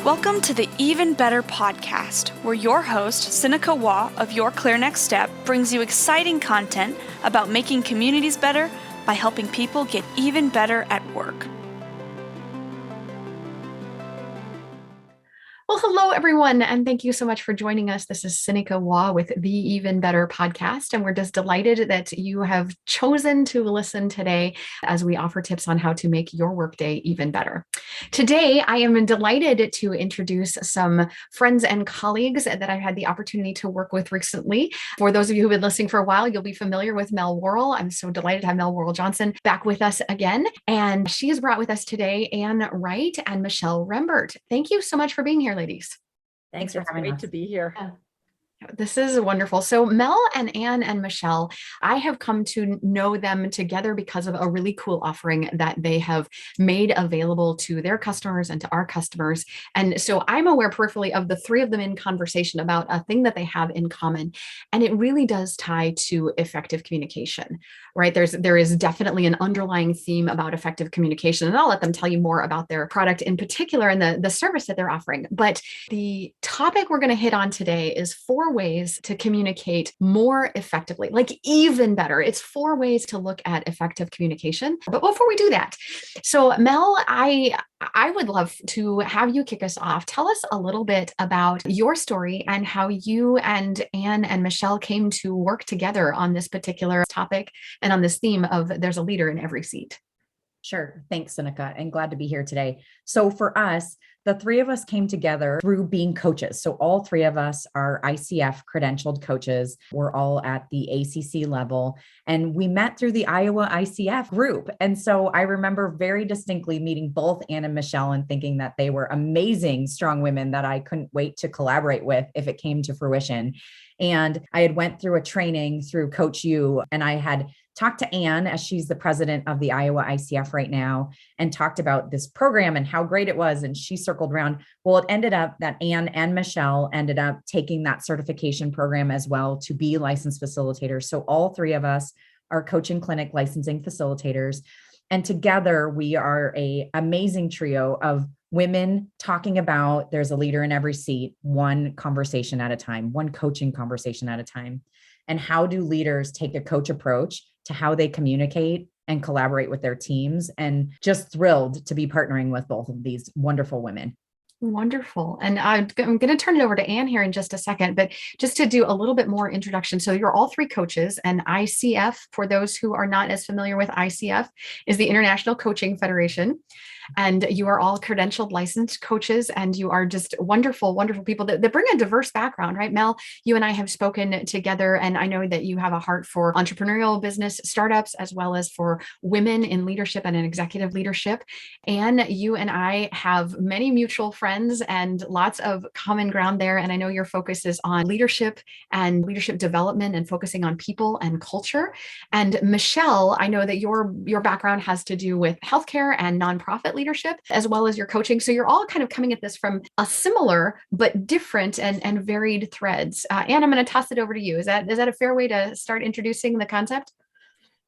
Welcome to the Even Better podcast, where your host, Sinikka Waugh of Your Clear Next Step, brings you exciting content about making communities better by helping people get even better at work. Well, hello, everyone, and thank you so much for joining us. This is Sinikka Waugh with the Even Better podcast, and we're just delighted that you have chosen to listen today as we offer tips on how to make your workday even better. Today, I am delighted to introduce some friends and colleagues that I've had the opportunity to work with recently. For those of you who've been listening for a while, you'll be familiar with Mel Worrel. I'm so delighted to have Mel Worrel-Johnson back with us again, and she has brought with us today Anne Wright and Michelle Rembert. Thank you so much for being here, ladies. Thanks for having us. Great to be here. This is wonderful. So Mel and Anne and Michelle, I have come to know them together because of a really cool offering that they have made available to their customers and to our customers. And so I'm aware peripherally of the three of them in conversation about a thing that they have in common. And it really does tie to effective communication, right? There is definitely an underlying theme about effective communication. And I'll let them tell you more about their product in particular and the service that they're offering. But the topic we're going to hit on today is 4 ways to communicate more effectively, like even better. It's 4 ways to look at effective communication. But before we do that, so Mel, I would love to have you kick us off. Tell us a little bit about your story and how you and Anne and Michelle came to work together on this particular topic and on this theme of there's a leader in every seat. Sure. Thanks, Sinikka, and glad to be here today. So for us, the 3 of us came together through being coaches. So all 3 of us are ICF Credentialed Coaches. We're all at the ACC level, and we met through the Iowa ICF group. And so I remember very distinctly meeting both Anne and Michelle and thinking that they were amazing, strong women that I couldn't wait to collaborate with if it came to fruition. And I had went through a training through Coach U, and I had talked to Anne, as she's the president of the Iowa ICF right now, and talked about this program and how great it was. And she circled around. Well, it ended up that Anne and Michelle ended up taking that certification program as well to be licensed facilitators. So all 3 of us are coaching clinic licensing facilitators. And together we are an amazing trio of women talking about there's a leader in every seat, one conversation at a time, one coaching conversation at a time. And how do leaders take a coach approach to how they communicate and collaborate with their teams? And just thrilled to be partnering with both of these wonderful women. Wonderful. And I'm going to turn it over to Anne here in just a second, but just to do a little bit more introduction. So you're all 3 coaches, and ICF, for those who are not as familiar with ICF, is the International Coaching Federation. And you are all credentialed licensed coaches, and you are just wonderful, wonderful people that bring a diverse background, right? Mel, you and I have spoken together, and I know that you have a heart for entrepreneurial business startups, as well as for women in leadership and in executive leadership. And you and I have many mutual friends and lots of common ground there. And I know your focus is on leadership and leadership development and focusing on people and culture. And Michelle, I know that your background has to do with healthcare and nonprofit leadership, as well as your coaching. So you're all kind of coming at this from a similar but different and varied threads. Anne, I'm going to toss it over to you. Is that a fair way to start introducing the concept?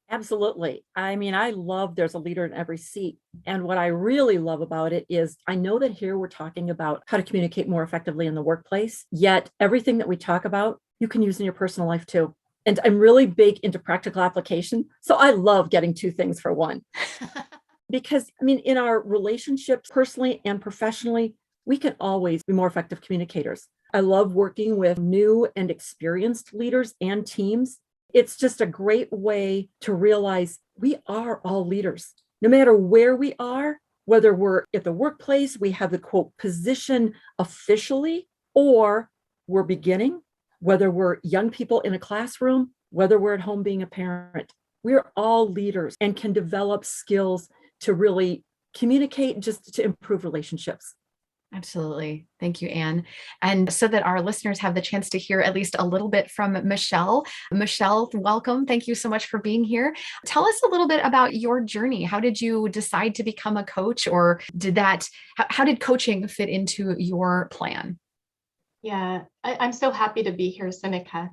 Absolutely. I mean, I love there's a leader in every seat. And what I really love about it is I know that here we're talking about how to communicate more effectively in the workplace, yet everything that we talk about, you can use in your personal life too. And I'm really big into practical application. So I love getting 2 things for one. Because I mean, in our relationships, personally and professionally, we can always be more effective communicators. I love working with new and experienced leaders and teams. It's just a great way to realize we are all leaders, no matter where we are, whether we're at the workplace, we have the quote position officially, or we're beginning, whether we're young people in a classroom, whether we're at home being a parent. We're all leaders and can develop skills to really communicate, just to improve relationships. Absolutely. Thank you, Anne. And so that our listeners have the chance to hear at least a little bit from Michelle. Michelle, welcome. Thank you so much for being here. Tell us a little bit about your journey. How did you decide to become a coach, or how did coaching fit into your plan? Yeah, I'm so happy to be here, Sinikka.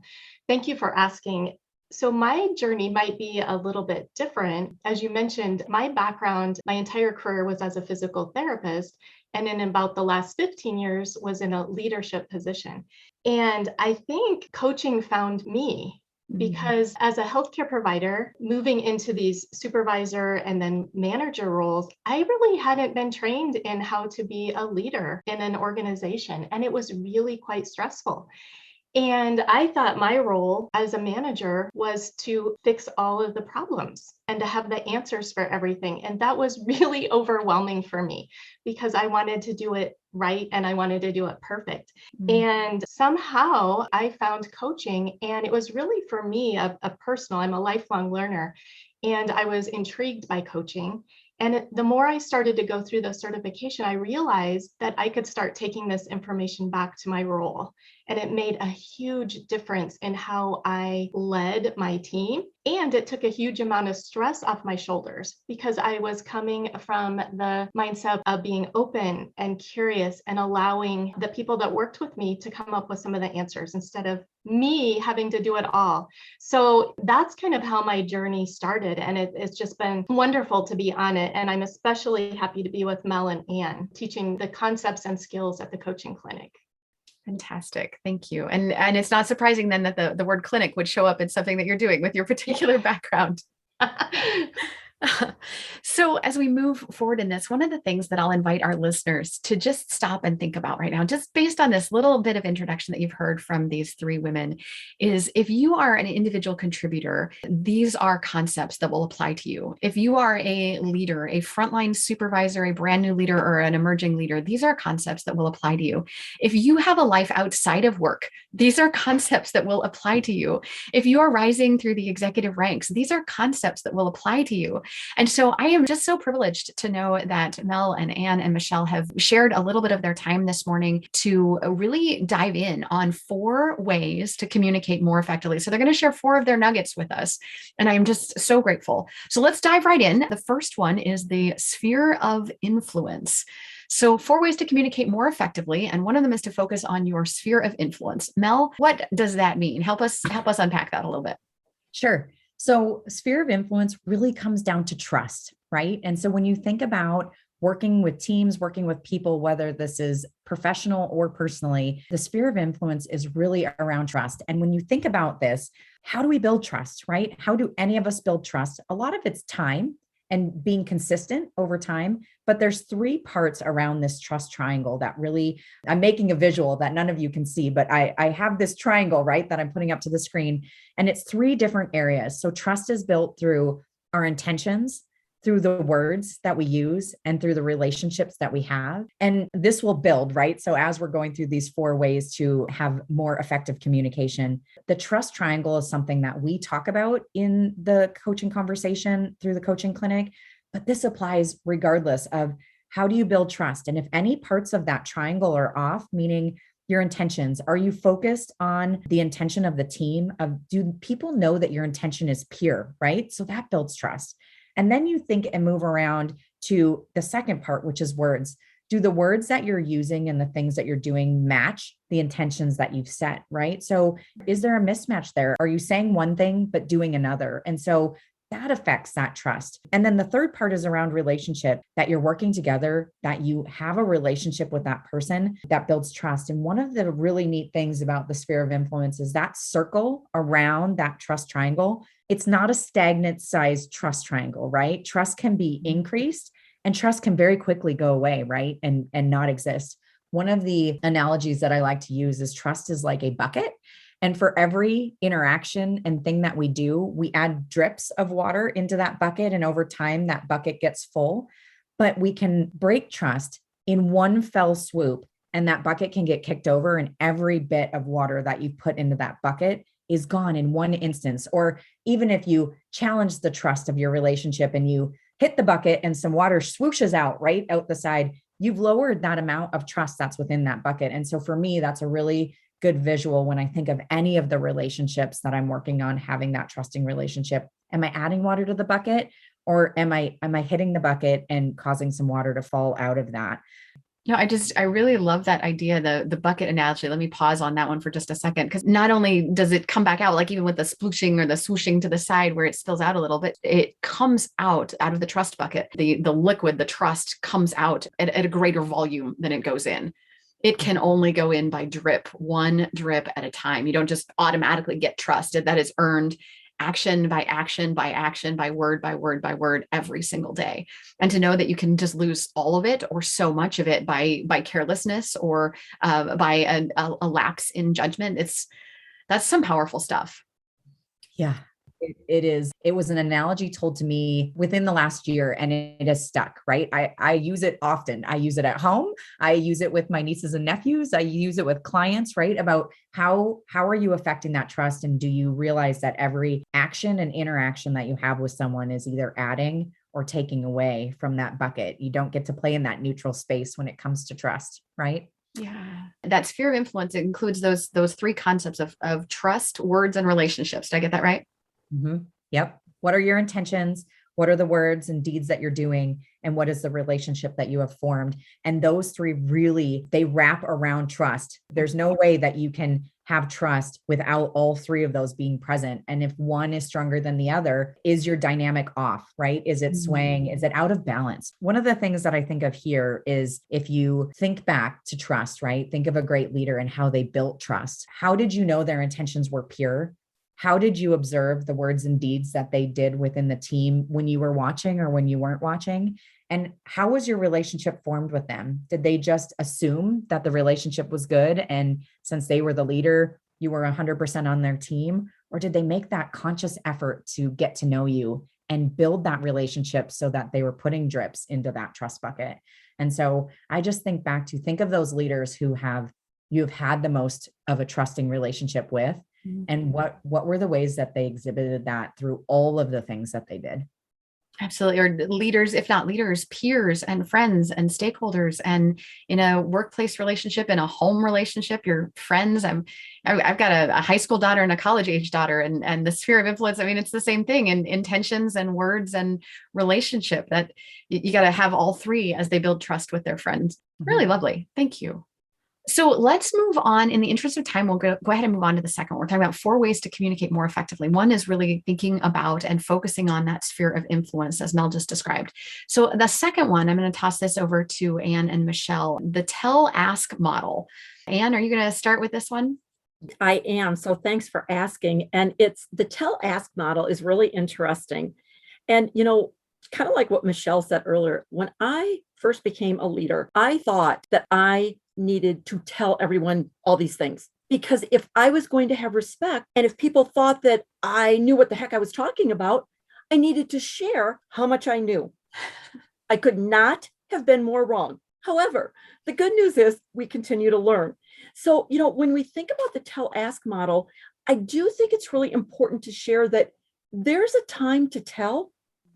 Thank you for asking. So my journey might be a little bit different. As you mentioned, my background, my entire career was as a physical therapist. And in about the last 15 years was in a leadership position. And I think coaching found me because as a healthcare provider, moving into these supervisor and then manager roles, I really hadn't been trained in how to be a leader in an organization. And it was really quite stressful. And I thought my role as a manager was to fix all of the problems and to have the answers for everything. And that was really overwhelming for me because I wanted to do it right and I wanted to do it perfect. And somehow I found coaching, and it was really for me a personal, I'm a lifelong learner, and I was intrigued by coaching. And the more I started to go through the certification, I realized that I could start taking this information back to my role. And it made a huge difference in how I led my team. And it took a huge amount of stress off my shoulders because I was coming from the mindset of being open and curious and allowing the people that worked with me to come up with some of the answers instead of me having to do it all. So that's kind of how my journey started. And it's just been wonderful to be on it. And I'm especially happy to be with Mel and Ann teaching the concepts and skills at the coaching clinic. Fantastic. Thank you. And it's not surprising then that the word clinic would show up in something that you're doing with your particular background. So as we move forward in this, one of the things that I'll invite our listeners to just stop and think about right now, just based on this little bit of introduction that you've heard from these three women, is if you are an individual contributor, these are concepts that will apply to you. If you are a leader, a frontline supervisor, a brand new leader, or an emerging leader, these are concepts that will apply to you. If you have a life outside of work, these are concepts that will apply to you. If you are rising through the executive ranks, these are concepts that will apply to you. And so I am just so privileged to know that Mel and Ann and Michelle have shared a little bit of their time this morning to really dive in on 4 ways to communicate more effectively. So they're going to share 4 of their nuggets with us. And I am just so grateful. So let's dive right in. The first one is the sphere of influence. So 4 ways to communicate more effectively. And one of them is to focus on your sphere of influence. Mel, what does that mean? Help us unpack that a little bit. Sure. So sphere of influence really comes down to trust, right? And so when you think about working with teams, working with people, whether this is professional or personally, the sphere of influence is really around trust. And when you think about this, how do we build trust, right? How do any of us build trust? A lot of it's time and being consistent over time. But there's 3 parts around this trust triangle that really, I'm making a visual that none of you can see, but I have this triangle, right, that I'm putting up to the screen, and it's 3 different areas. So trust is built through our intentions, through the words that we use, and through the relationships that we have. And this will build, right? So as we're going through these 4 ways to have more effective communication, the trust triangle is something that we talk about in the coaching conversation through the coaching clinic, but this applies regardless of how do you build trust. And if any parts of that triangle are off, meaning your intentions, are you focused on the intention of the team? Do people know that your intention is pure, right? So that builds trust. And then you think and move around to the second part, which is words. Do the words that you're using and the things that you're doing match the intentions that you've set, right? So is there a mismatch there? Are you saying one thing, but doing another? And so that affects that trust. And then the third part is around relationship, that you're working together, that you have a relationship with that person that builds trust. And one of the really neat things about the sphere of influence is that circle around that trust triangle. It's not a stagnant sized trust triangle, right? Trust can be increased and trust can very quickly go away, right? And not exist. One of the analogies that I like to use is trust is like a bucket. And for every interaction and thing that we do, we add drips of water into that bucket. And over time, that bucket gets full. But we can break trust in one fell swoop, and that bucket can get kicked over, and every bit of water that you put into that bucket is gone in one instance. Or even if you challenge the trust of your relationship and you hit the bucket and some water swooshes out right out the side, you've lowered that amount of trust that's within that bucket. And so for me, that's a really good visual when I think of any of the relationships that I'm working on having that trusting relationship. Am I adding water to the bucket, or am I hitting the bucket and causing some water to fall out of that? No, I really love that idea, the bucket analogy. Let me pause on that one for just a second, because not only does it come back out, like even with the splooshing or the swooshing to the side where it spills out a little bit, it comes out of the trust bucket. The liquid, the trust comes out at a greater volume than it goes in. It can only go in by drip, one drip at a time. You don't just automatically get trust. That is earned action by action by action, by word by word by word, every single day. And to know that you can just lose all of it or so much of it by carelessness or by a lapse in judgment, that's some powerful stuff. Yeah, it is. It was an analogy told to me within the last year, and it has stuck, right? I use it often. I use it at home. I use it with my nieces and nephews. I use it with clients, right? About how are you affecting that trust? And do you realize that every action and interaction that you have with someone is either adding or taking away from that bucket? You don't get to play in that neutral space when it comes to trust, right? Yeah. That sphere of influence includes those three concepts of trust, words, and relationships. Did I get that right? Mm-hmm. Yep. What are your intentions? What are the words and deeds that you're doing? And what is the relationship that you have formed? And those three really, they wrap around trust. There's no way that you can have trust without all three of those being present. And if one is stronger than the other, is your dynamic off, right? Is it swaying? Is it out of balance? One of the things that I think of here is if you think back to trust, right? Think of a great leader and how they built trust. How did you know their intentions were pure? How did you observe the words and deeds that they did within the team when you were watching or when you weren't watching? And how was your relationship formed with them? Did they just assume that the relationship was good? And since they were the leader, you were 100% on their team? Or did they make that conscious effort to get to know you and build that relationship so that they were putting drips into that trust bucket? And so I just think of those leaders who you've had the most of a trusting relationship with. And what were the ways that they exhibited that through all of the things that they did? Absolutely. Or leaders, if not leaders, peers and friends and stakeholders, and in a workplace relationship, in a home relationship, your friends. I've got a high school daughter and a college age daughter, and the sphere of influence. I mean, it's the same thing in intentions and words and relationship, that you got to have all three as they build trust with their friends. Really lovely. Thank you. So let's move on. In the interest of time, we'll go ahead and move on to the second one. We're talking about 4 ways to communicate more effectively. One is really thinking about and focusing on that sphere of influence, as Mel just described. So the second one, I'm going to toss this over to Anne and Michelle, the tell-ask model. Anne, are you going to start with this one? I am. So thanks for asking. And it's the tell-ask model is really interesting. And, kind of like what Michelle said earlier, when I first became a leader, I thought that I needed to tell everyone all these things, because if I was going to have respect, and if people thought that I knew what the heck I was talking about, I needed to share how much I knew. I could not have been more wrong. However, the good news is we continue to learn. So, when we think about the tell-ask model, I do think it's really important to share that there's a time to tell,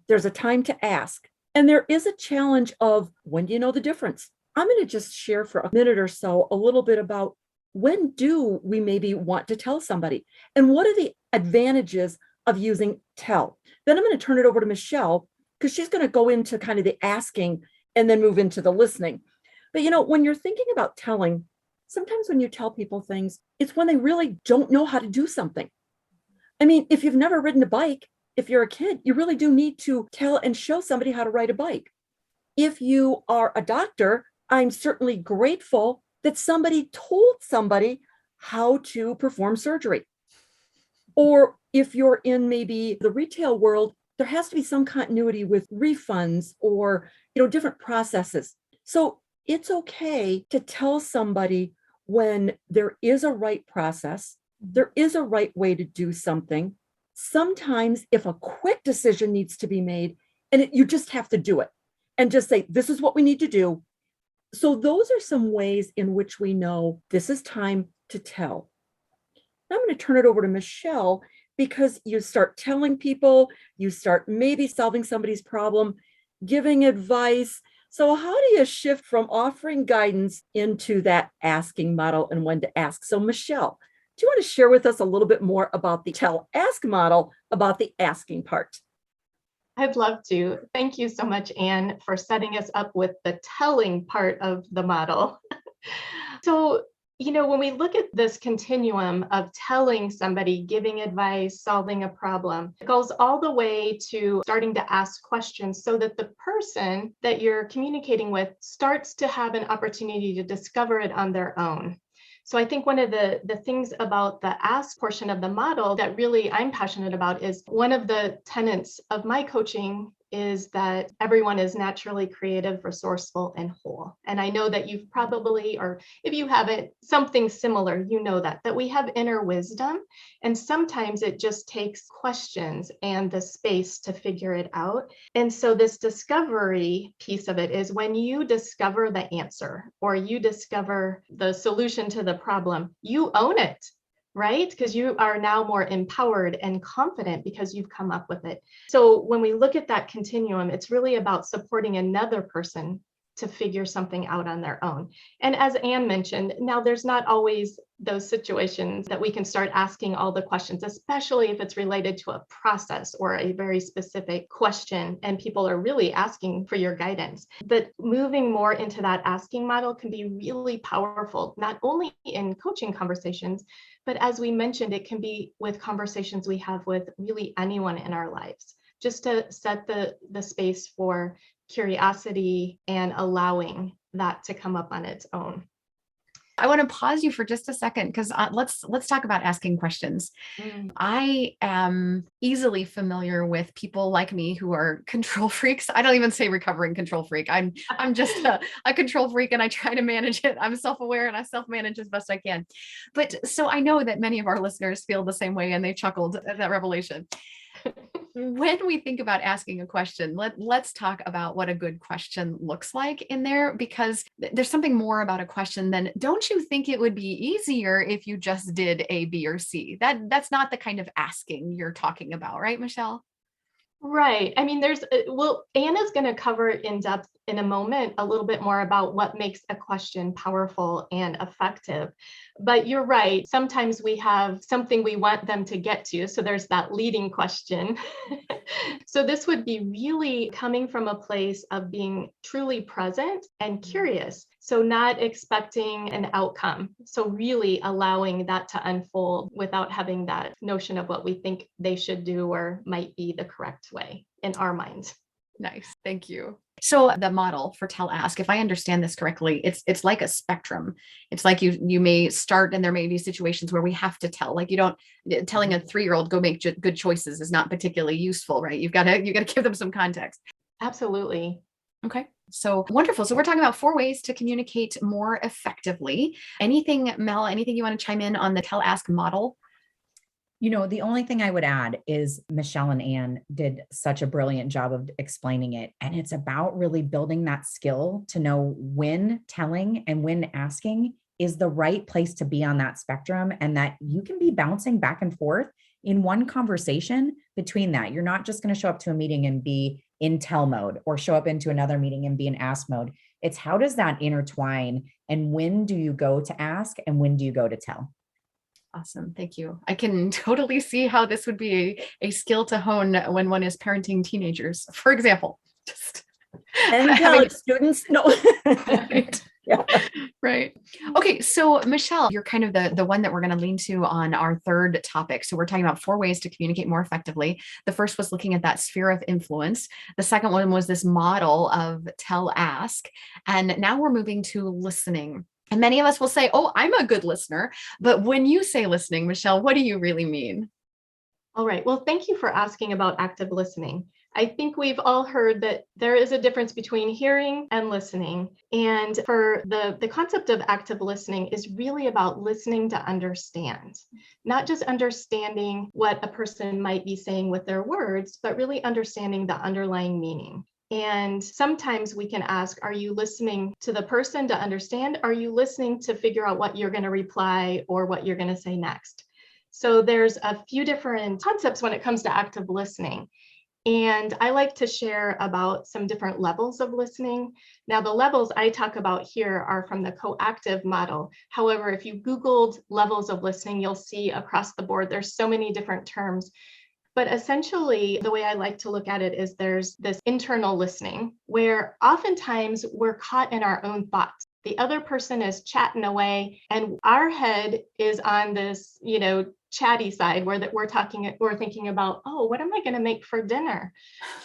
there's a time to ask, and there is a challenge of when do you know the difference? I'm going to just share for a minute or so a little bit about when do we maybe want to tell somebody, and what are the advantages of using tell. Then I'm going to turn it over to Michelle, because she's going to go into kind of the asking and then move into the listening. But when you're thinking about telling, sometimes when you tell people things, it's when they really don't know how to do something. I mean, if you've never ridden a bike, if you're a kid, you really do need to tell and show somebody how to ride a bike. If you are a doctor, I'm certainly grateful that somebody told somebody how to perform surgery. Or if you're in maybe the retail world, there has to be some continuity with refunds or, different processes. So it's okay to tell somebody when there is a right process, there is a right way to do something. Sometimes if a quick decision needs to be made, and you just have to do it and just say, this is what we need to do. So those are some ways in which we know this is time to tell. Now I'm going to turn it over to Michelle, because you start telling people, you start maybe solving somebody's problem, giving advice. So how do you shift from offering guidance into that asking model and when to ask? So Michelle, do you want to share with us a little bit more about the tell-ask model, about the asking part? I'd love to. Thank you so much, Anne, for setting us up with the telling part of the model. So, when we look at this continuum of telling somebody, giving advice, solving a problem, it goes all the way to starting to ask questions so that the person that you're communicating with starts to have an opportunity to discover it on their own. So I think one of the things about the ask portion of the model that really I'm passionate about is one of the tenets of my coaching is that everyone is naturally creative, resourceful, and whole. And I know that you've probably, or if you haven't, something similar, that we have inner wisdom. And sometimes it just takes questions and the space to figure it out. And so this discovery piece of it is when you discover the answer or you discover the solution to the problem, you own it. Right? Because you are now more empowered and confident because you've come up with it. So when we look at that continuum, it's really about supporting another person to figure something out on their own. And as Anne mentioned, now there's not always those situations that we can start asking all the questions, especially if it's related to a process or a very specific question and people are really asking for your guidance. But moving more into that asking model can be really powerful, not only in coaching conversations, but as we mentioned, it can be with conversations we have with really anyone in our lives, just to set the space for curiosity and allowing that to come up on its own. I want to pause you for just a second because let's talk about asking questions. I am easily familiar with people like me who are control freaks. I don't even say recovering control freak. I'm just a control freak and I try to manage it. I'm self-aware and I self-manage as best I can. But so I know that many of our listeners feel the same way and they chuckled at that revelation. When we think about asking a question, let's talk about what a good question looks like in there, because there's something more about a question than, don't you think it would be easier if you just did A, B, or C? That's not the kind of asking you're talking about, right, Michelle? Right. I mean, Anna's going to cover in depth in a moment a little bit more about what makes a question powerful and effective. But you're right. Sometimes we have something we want them to get to. So there's that leading question. So this would be really coming from a place of being truly present and curious. So not expecting an outcome. So really allowing that to unfold without having that notion of what we think they should do or might be the correct way in our minds. Nice. Thank you. So the model for tell ask, if I understand this correctly, it's like a spectrum. It's like you may start and there may be situations where we have to tell, like telling a 3-year-old go make good choices is not particularly useful, right? You got to give them some context. Absolutely. Okay. So wonderful. So we're talking about 4 ways to communicate more effectively. Anything, Mel, anything you want to chime in on the tell ask model? The only thing I would add is Michelle and Anne did such a brilliant job of explaining it. And it's about really building that skill to know when telling and when asking is the right place to be on that spectrum, and that you can be bouncing back and forth in one conversation between that. You're not just going to show up to a meeting and be in tell mode or show up into another meeting and be in ask mode. It's how does that intertwine, and when do you go to ask and when do you go to tell? Awesome. Thank you. I can totally see how this would be a skill to hone when one is parenting teenagers, for example. And college students. No. Right. Yeah. Right. Okay. So Michelle, you're kind of the one that we're going to lean to on our third topic. So we're talking about 4 ways to communicate more effectively. The first was looking at that sphere of influence. The second one was this model of tell ask. And now we're moving to listening. And many of us will say, oh, I'm a good listener. But when you say listening, Michelle, what do you really mean? All right. Well, thank you for asking about active listening. I think we've all heard that there is a difference between hearing and listening. And for the concept of active listening is really about listening to understand, not just understanding what a person might be saying with their words, but really understanding the underlying meaning. And sometimes we can ask, are you listening to the person to understand? Are you listening to figure out what you're going to reply or what you're going to say next? So there's a few different concepts when it comes to active listening. And I like to share about some different levels of listening. Now, the levels I talk about here are from the coactive model. However, if you Googled levels of listening, you'll see across the board, there's so many different terms. But essentially, the way I like to look at it is there's this internal listening where oftentimes we're caught in our own thoughts. The other person is chatting away and our head is on this, chatty side where that we're thinking about, oh, what am I going to make for dinner?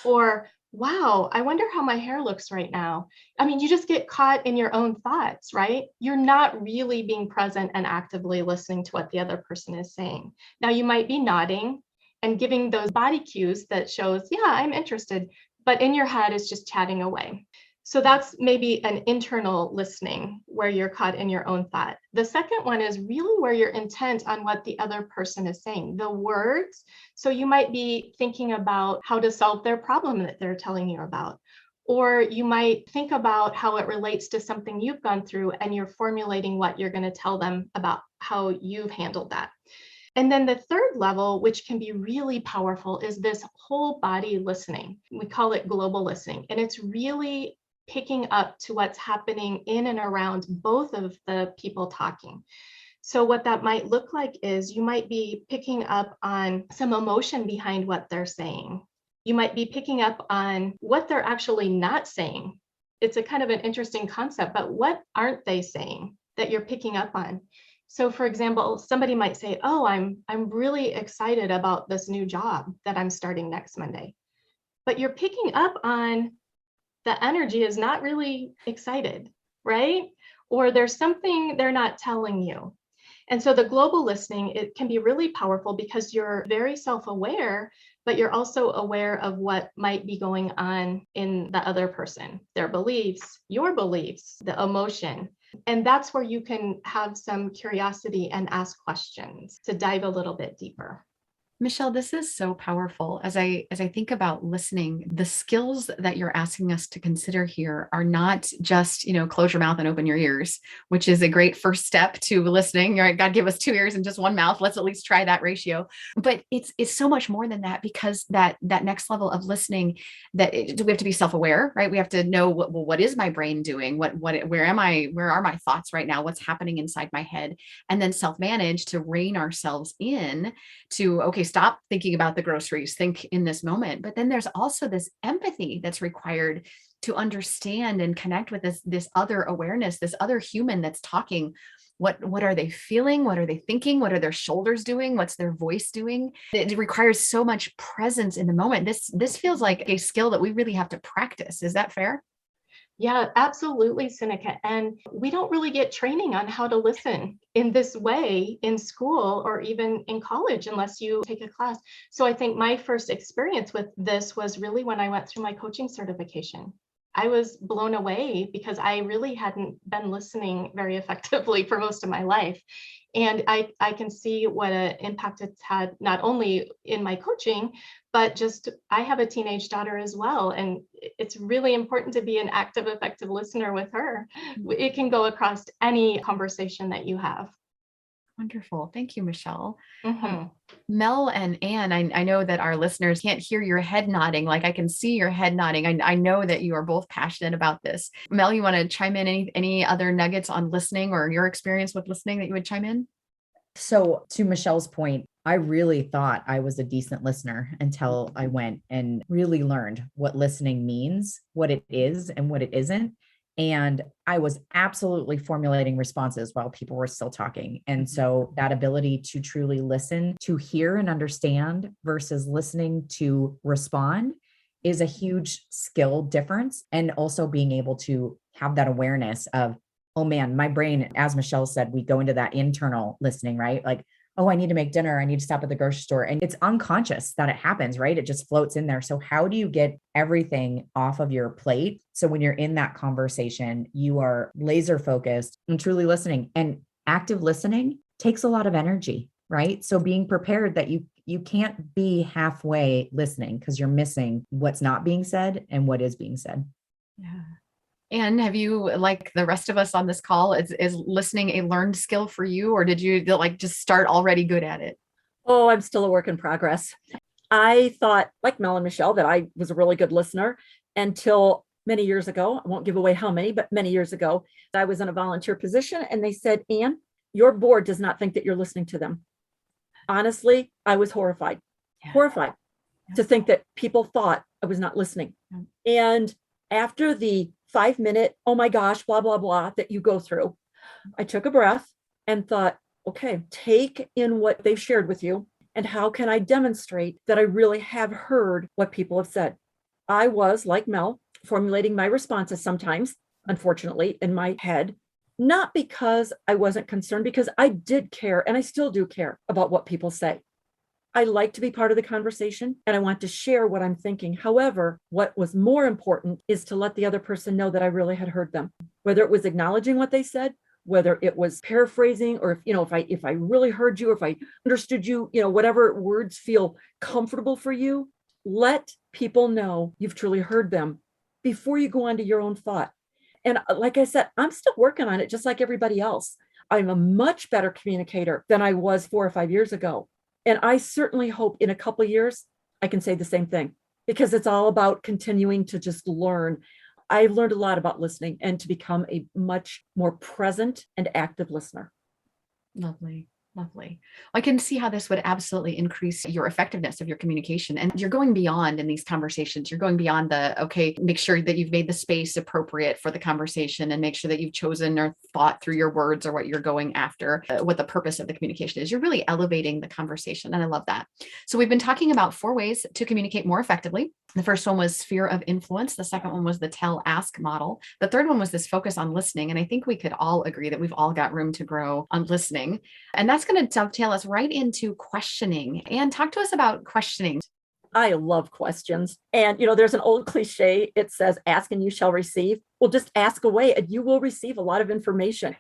Or, wow, I wonder how my hair looks right now. I mean, you just get caught in your own thoughts, right? You're not really being present and actively listening to what the other person is saying. Now, you might be nodding and giving those body cues that shows, yeah, I'm interested, but in your head it's just chatting away. So that's maybe an internal listening where you're caught in your own thought. The second one is really where you're intent on what the other person is saying, the words. So you might be thinking about how to solve their problem that they're telling you about. Or you might think about how it relates to something you've gone through and you're formulating what you're going to tell them about how you've handled that. And then the third level, which can be really powerful, is this whole body listening. We call it global listening. And it's really picking up to what's happening in and around both of the people talking. So what that might look like is you might be picking up on some emotion behind what they're saying. You might be picking up on what they're actually not saying. It's a kind of an interesting concept, but what aren't they saying that you're picking up on? So for example, somebody might say, oh, I'm really excited about this new job that I'm starting next Monday. But you're picking up on the energy is not really excited, right? Or there's something they're not telling you. And so the global listening, it can be really powerful because you're very self-aware, but you're also aware of what might be going on in the other person, their beliefs, your beliefs, the emotion. And that's where you can have some curiosity and ask questions to dive a little bit deeper. Michelle, this is so powerful. As I think about listening, the skills that you're asking us to consider here are not just, close your mouth and open your ears, which is a great first step to listening. Right? God gave us 2 ears and just 1 mouth. Let's at least try that ratio. But it's so much more than that, because that next level of listening, we have to be self-aware, right? We have to know what is my brain doing? Where am I? Where are my thoughts right now? What's happening inside my head? And then self-manage to rein ourselves in to, okay, stop thinking about the groceries, think in this moment. But then there's also this empathy that's required to understand and connect with this other awareness, this other human that's talking. What are they feeling? What are they thinking? What are their shoulders doing? What's their voice doing? It requires so much presence in the moment. This feels like a skill that we really have to practice. Is that fair? Yeah, absolutely, Sinikka. And we don't really get training on how to listen in this way in school or even in college unless you take a class. So I think my first experience with this was really when I went through my coaching certification. I was blown away because I really hadn't been listening very effectively for most of my life. And I can see what an impact it's had, not only in my coaching, but just I have a teenage daughter as well. And it's really important to be an active, effective listener with her. It can go across any conversation that you have. Wonderful. Thank you, Michelle. Mm-hmm. Mel and Anne, I know that our listeners can't hear your head nodding. Like I can see your head nodding. I know that you are both passionate about this. Mel, you want to chime in any other nuggets on listening or your experience with listening that you would chime in? So to Michelle's point, I really thought I was a decent listener until I went and really learned what listening means, what it is and what it isn't. And I was absolutely formulating responses while people were still talking. And so that ability to truly listen, to hear and understand versus listening to respond is a huge skill difference. And also being able to have that awareness of, oh man, my brain, as Michelle said, we go into that internal listening, right? Like, oh, I need to make dinner. I need to stop at the grocery store. And it's unconscious that it happens, right? It just floats in there. So how do you get everything off of your plate? So when you're in that conversation, you are laser focused and truly listening. And active listening takes a lot of energy, right? So being prepared that you can't be halfway listening because you're missing what's not being said and what is being said. Yeah. And have you, like the rest of us on this call, is listening a learned skill for you, or did you just start already good at it? Oh, I'm still a work in progress. I thought, like Mel and Michelle, that I was a really good listener until many years ago. I won't give away how many, but many years ago, I was in a volunteer position and they said, Anne, your board does not think that you're listening to them. Honestly, I was horrified. Horrified to think that people thought I was not listening. And after the 5-minute, oh my gosh, blah, blah, blah, that you go through, I took a breath and thought, okay, take in what they've shared with you. And how can I demonstrate that I really have heard what people have said? I was, like Mel, formulating my responses sometimes, unfortunately, in my head, not because I wasn't concerned, because I did care and I still do care about what people say. I like to be part of the conversation and I want to share what I'm thinking. However, what was more important is to let the other person know that I really had heard them, whether it was acknowledging what they said, whether it was paraphrasing, or if I really heard you, or if I understood you, whatever words feel comfortable for you, let people know you've truly heard them before you go on to your own thought. And like I said, I'm still working on it just like everybody else. I'm a much better communicator than I was 4 or 5 years ago. And I certainly hope in a couple of years, I can say the same thing, because it's all about continuing to just learn. I've learned a lot about listening and to become a much more present and active listener. Lovely. Lovely. I can see how this would absolutely increase your effectiveness of your communication. And you're going beyond in these conversations. You're going beyond okay, make sure that you've made the space appropriate for the conversation and make sure that you've chosen or thought through your words or what you're going after, what the purpose of the communication is. You're really elevating the conversation. And I love that. So we've been talking about 4 ways to communicate more effectively. The first one was sphere of influence. The second one was the tell-ask model. The third one was this focus on listening. And I think we could all agree that we've all got room to grow on listening. And that's going to dovetail us right into questioning. And talk to us about questioning. I love questions. And, there's an old cliche. It says, ask and you shall receive. Well, just ask away and you will receive a lot of information.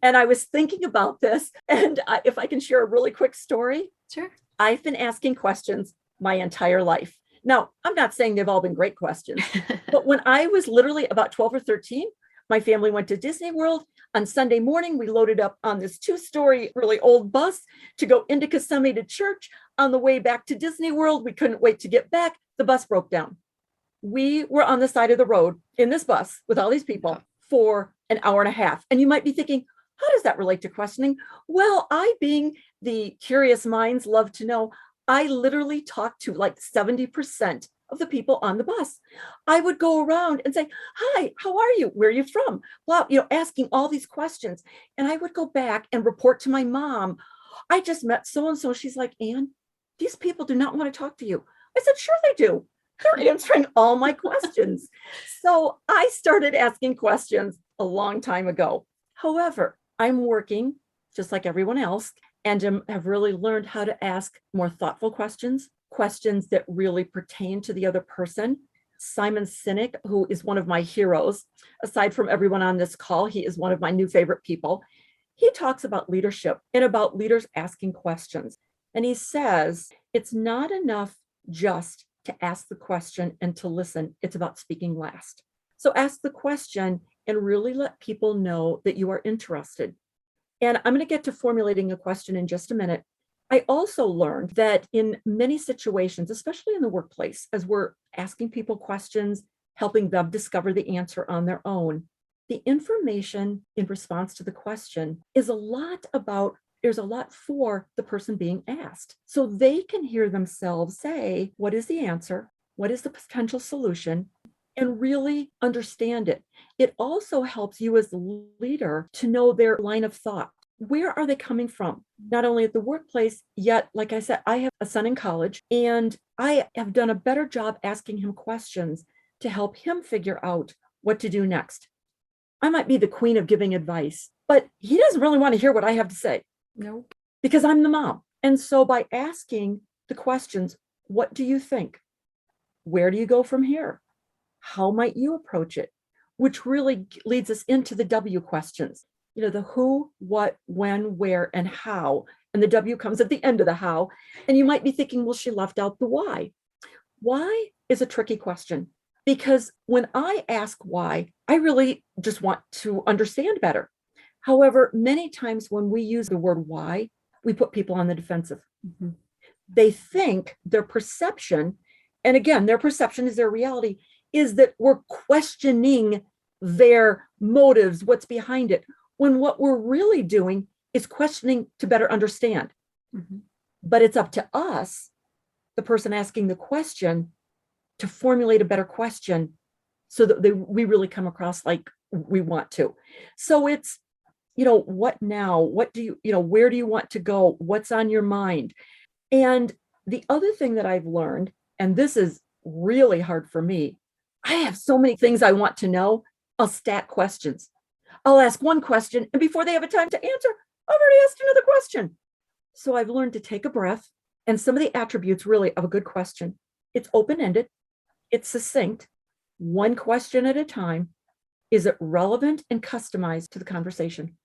And I was thinking about this, and if I can share a really quick story. Sure. I've been asking questions my entire life. Now, I'm not saying they've all been great questions, but when I was literally about 12 or 13, my family went to Disney World. On Sunday morning, we loaded up on this 2-story, really old bus to go into Kissimmee church. On the way back to Disney World, we couldn't wait to get back. The bus broke down. We were on the side of the road in this bus with all these people for an hour and a half. And you might be thinking, how does that relate to questioning? Well, I, being the curious minds love to know, I literally talked to like 70% of the people on the bus. I would go around and say, hi, how are you? Where are you from? Well, asking all these questions. And I would go back and report to my mom, I just met so-and-so. She's like, Ann, these people do not want to talk to you. I said, sure they do. They're answering all my questions. So I started asking questions a long time ago. However, I'm working just like everyone else, and have really learned how to ask more thoughtful questions that really pertain to the other person. Simon Sinek, who is one of my heroes, aside from everyone on this call, he is one of my new favorite people. He talks about leadership and about leaders asking questions. And he says, it's not enough just to ask the question and to listen. It's about speaking last. So ask the question and really let people know that you are interested. And I'm going to get to formulating a question in just a minute. I also learned that in many situations, especially in the workplace, as we're asking people questions, helping them discover the answer on their own, the information in response to the question is there's a lot for the person being asked. So they can hear themselves say, what is the answer? What is the potential solution? And really understand it. It also helps you as the leader to know their line of thought. Where are they coming from? Not only at the workplace, yet, like I said, I have a son in college, and I have done a better job asking him questions to help him figure out what to do next. I might be the queen of giving advice, but he doesn't really want to hear what I have to say. No, because I'm the mom. And so by asking the questions, what do you think? Where do you go from here? How might you approach it? Which really leads us into the W questions. The who, what, when, where, and how. And the W comes at the end of the how. And you might be thinking, well, she left out the why. Why is a tricky question, because when I ask why, I really just want to understand better. However, many times when we use the word why, we put people on the defensive. Mm-hmm. They think their perception, and again, their perception is their reality, is that we're questioning their motives, what's behind it, when what we're really doing is questioning to better understand. Mm-hmm. But it's up to us the person asking the question to formulate a better question so that we really come across like we want to. So it's, what now? What do where do you want to go? What's on your mind? And the other thing that I've learned, and this is really hard for me, I have so many things I want to know. I'll stack questions. I'll ask one question, and before they have a time to answer, I've already asked another question. So I've learned to take a breath. And some of the attributes really of a good question: it's open-ended, it's succinct, one question at a time. Is it relevant and customized to the conversation?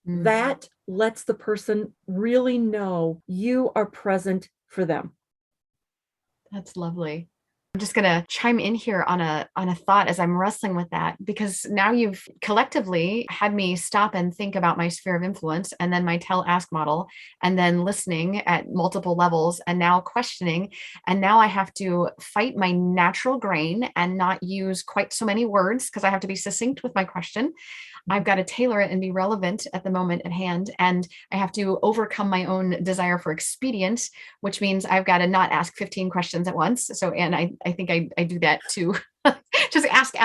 Mm-hmm. That lets the person really know you are present for them. That's lovely. I'm just going to chime in here on a thought as I'm wrestling with that, because now you've collectively had me stop and think about my sphere of influence, and then my tell ask model, and then listening at multiple levels, and now questioning. And now I have to fight my natural grain and not use quite so many words because I have to be succinct with my question. I've got to tailor it and be relevant at the moment at hand. And I have to overcome my own desire for expedience, which means I've got to not ask 15 questions at once. So, and I think I do that too. Just ask,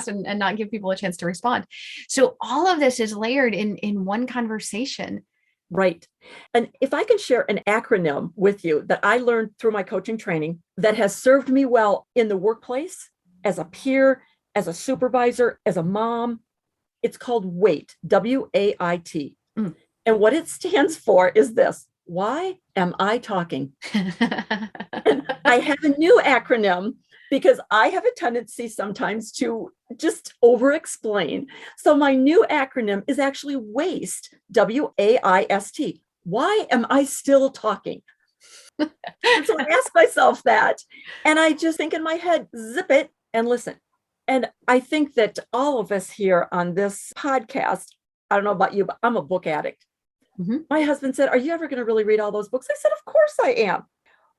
and not give people a chance to respond. So all of this is layered in one conversation. Right. And if I can share an acronym with you that I learned through my coaching training that has served me well in the workplace, as a peer, as a supervisor, as a mom, it's called WAIT, W-A-I-T. And what it stands for is this: why am I talking? And I have a new acronym because I have a tendency sometimes to just over-explain. So my new acronym is actually WAIST, W-A-I-S-T. Why am I still talking? And so I ask myself that, and I just think in my head, zip it and listen. And I think that all of us here on this podcast, I don't know about you, but I'm a book addict. Mm-hmm. My husband said, "Are you ever going to really read all those books?" I said, "Of course I am."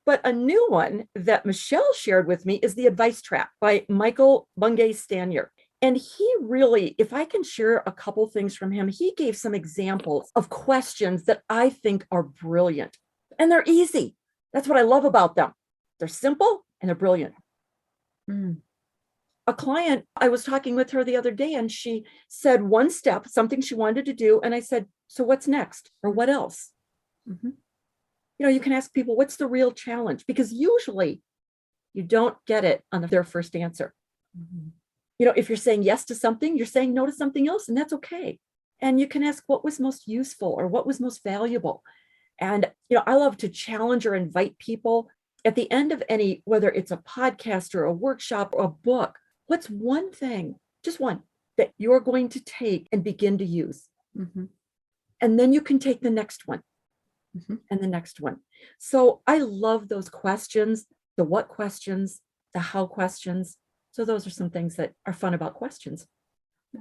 But a new one that Michelle shared with me is The Advice Trap by Michael Bungay-Stanier. And he really, if I can share a couple things from him, he gave some examples of questions that I think are brilliant. And they're easy. That's what I love about them. They're simple and they're brilliant. A client, I was talking with her the other day, and she said one step, something she wanted to do. And I said, "So what's next? Or what else?" Mm-hmm. You can ask people, what's the real challenge? Because usually you don't get it on their first answer. Mm-hmm. If you're saying yes to something, you're saying no to something else, and that's okay. And you can ask what was most useful or what was most valuable. And, I love to challenge or invite people at the end of any, whether it's a podcast or a workshop or a book, what's one thing, just one, that you're going to take and begin to use? Mm-hmm. And then you can take the next one. Mm-hmm. And the next one. So I love those questions, the what questions, the how questions. So those are some things that are fun about questions.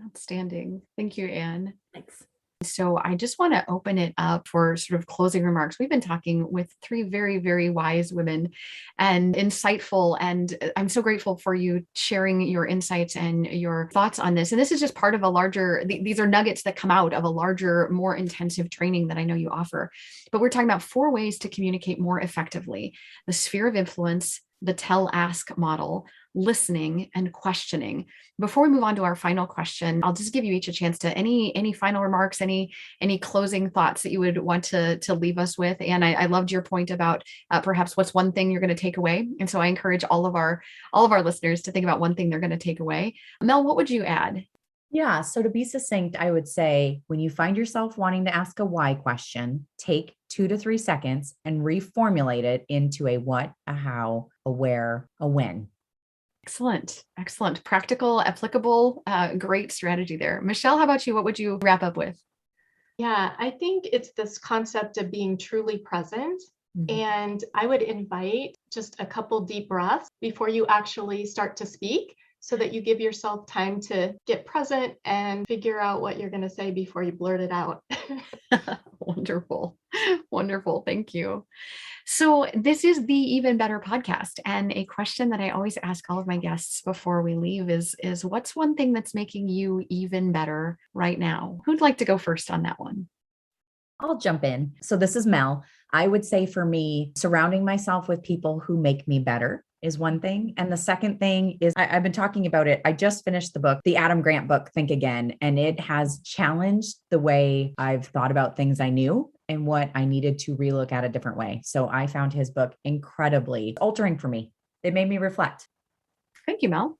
Outstanding. Thank you, Anne. Thanks. So I just want to open it up for sort of closing remarks. We've been talking with three very, very wise women and insightful, and I'm so grateful for you sharing your insights and your thoughts on this. And this is just part of a larger, these are nuggets that come out of a larger, more intensive training that I know you offer. But we're talking about 4 ways to communicate more effectively: the sphere of influence, the tell-ask model, listening, and questioning. Before we move on to our final question, I'll just give you each a chance to any final remarks, any closing thoughts that you would want to leave us with. And I loved your point about perhaps what's one thing you're going to take away. And so I encourage all of our listeners to think about one thing they're going to take away. Mel, what would you add? Yeah. So to be succinct, I would say when you find yourself wanting to ask a why question, take 2 to 3 seconds and reformulate it into a what, a how, a where, a when. Excellent. Practical, applicable, great strategy there. Michelle, how about you? What would you wrap up with? Yeah, I think it's this concept of being truly present. Mm-hmm. And I would invite just a couple deep breaths before you actually start to speak, so that you give yourself time to get present and figure out what you're going to say before you blurt it out. Wonderful. Thank you. So this is the Even Better podcast. And a question that I always ask all of my guests before we leave is what's one thing that's making you even better right now? Who'd like to go first on that one? I'll jump in. So this is Mel. I would say for me, surrounding myself with people who make me better is one thing. And the second thing is I've been talking about it. I just finished the book, the Adam Grant book, Think Again, and it has challenged the way I've thought about things I knew and what I needed to relook at a different way. So I found his book incredibly altering for me. It made me reflect. Thank you, Mel.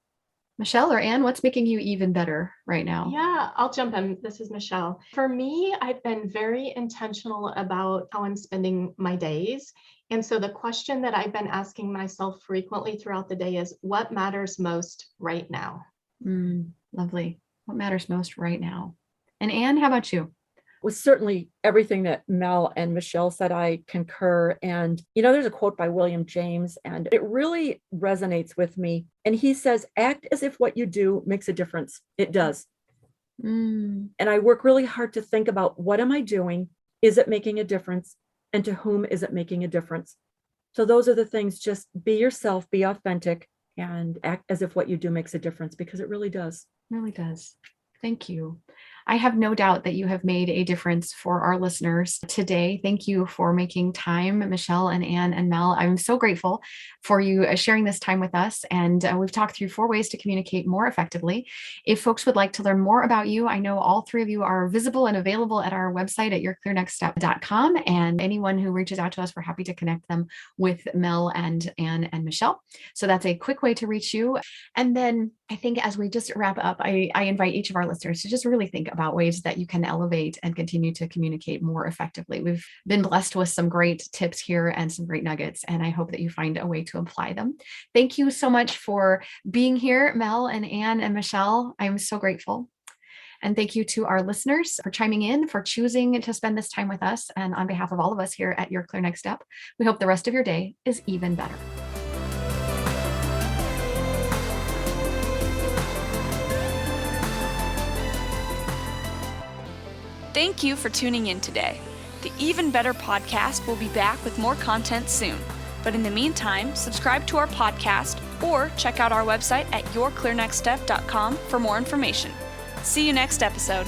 Michelle or Anne, what's making you even better right now? Yeah, I'll jump in. This is Michelle. For me, I've been very intentional about how I'm spending my days. And so the question that I've been asking myself frequently throughout the day is, what matters most right now? Lovely. What matters most right now? And Anne, how about you? Was certainly everything that Mel and Michelle said, I concur. And, there's a quote by William James, and it really resonates with me. And he says, act as if what you do makes a difference. It does. And I work really hard to think about, what am I doing? Is it making a difference? And to whom is it making a difference? So those are the things. Just be yourself, be authentic, and act as if what you do makes a difference, because it really does. It really does. Thank you. I have no doubt that you have made a difference for our listeners today. Thank you for making time, Michelle and Anne and Mel. I'm so grateful for you sharing this time with us. And we've talked through 4 ways to communicate more effectively. If folks would like to learn more about you, I know all 3 of you are visible and available at our website at yourclearnextstep.com. And anyone who reaches out to us, we're happy to connect them with Mel and Anne and Michelle. So that's a quick way to reach you. And then I think as we just wrap up, I invite each of our listeners to just really think about ways that you can elevate and continue to communicate more effectively. We've been blessed with some great tips here and some great nuggets, and I hope that you find a way to apply them. Thank you so much for being here, Mel and Anne and Michelle. I'm so grateful. And thank you to our listeners for chiming in, for choosing to spend this time with us. And on behalf of all of us here at Your Clear Next Step, we hope the rest of your day is even better. Thank you for tuning in today. The Even Better podcast will be back with more content soon. But in the meantime, subscribe to our podcast or check out our website at yourclearnextstep.com for more information. See you next episode.